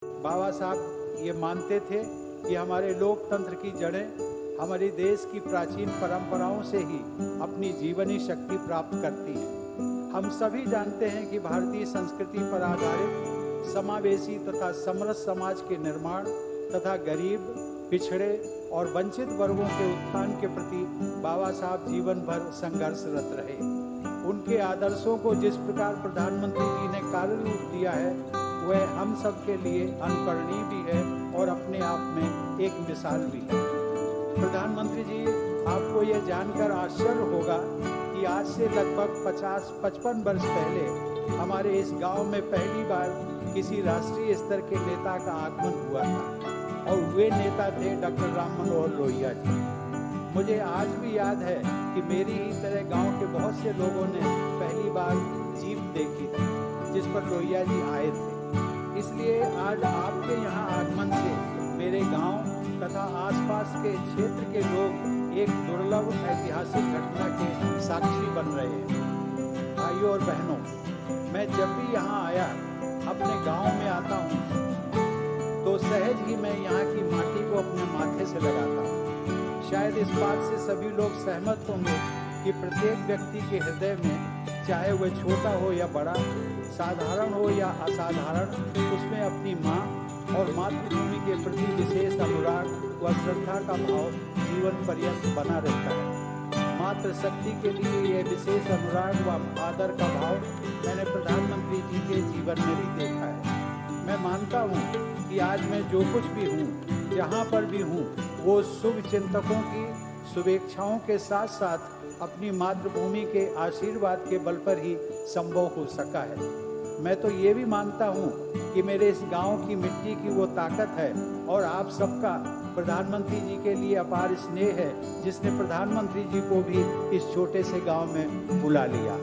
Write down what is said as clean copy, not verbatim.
बाबा साहब ये मानते थे कि हमारे लोकतंत्र की जड़ें हमारे देश की प्राचीन परंपराओं से ही अपनी जीवनी शक्ति प्राप्त करती हैं। हम सभी जानते हैं कि भारतीय संस्कृति पर आधारित समावेशी तथा समरस समाज के निर्माण तथा गरीब, पिछड़े और वंचित वर्गों के उत्थान के प्रति बाबा साहब जीवन भर संघर्षरत रहे। उनके आदर्शों को जिस प्रकार प्रधानमंत्री जी ने कार्य रूप दिया है वह हम सब के लिए अनुकरणीय भी है और अपने आप में एक मिसाल भी है। प्रधानमंत्री जी, आपको यह जानकर आश्चर्य होगा कि आज से लगभग 50-55 वर्ष पहले हमारे इस गांव में पहली बार किसी राष्ट्रीय स्तर के नेता का आगमन हुआ था और वे नेता थे डॉक्टर राम मनोहर लोहिया जी। मुझे आज भी याद है कि मेरी ही तरह गांव के बहुत से लोगों ने पहली बार जीप देखी थी जिस पर लोहिया जी आए थे। इसलिए आज आपके यहाँ आगमन से मेरे गांव तथा आसपास के क्षेत्र के लोग एक दुर्लभ ऐतिहासिक घटना के साक्षी बन रहे हैं। भाइयों और बहनों, मैं जब भी यहाँ आया अपने गांव में आता हूँ तो सहज ही मैं यहाँ की माटी को अपने माथे से लगाता हूँ। शायद इस बात से सभी लोग सहमत होंगे कि प्रत्येक व्यक्ति के हृदय में, चाहे वह छोटा हो या बड़ा, साधारण हो या असाधारण, उसमें अपनी माँ और मातृभूमि के प्रति विशेष अनुराग व श्रद्धा का भाव जीवन पर्यंत बना रहता है। मातृशक्ति के लिए यह विशेष अनुराग व आदर का भाव मैंने प्रधानमंत्री जी के जीवन में भी देखा है। मैं मानता हूँ कि आज मैं जो कुछ भी हूँ, जहाँ पर भी हूँ, वो शुभ चिंतकों की शुभेच्छाओं के साथ साथ अपनी मातृभूमि के आशीर्वाद के बल पर ही संभव हो सका है। मैं तो ये भी मानता हूँ कि मेरे इस गांव की मिट्टी की वो ताकत है और आप सबका प्रधानमंत्री जी के लिए अपार स्नेह है जिसने प्रधानमंत्री जी को भी इस छोटे से गांव में बुला लिया।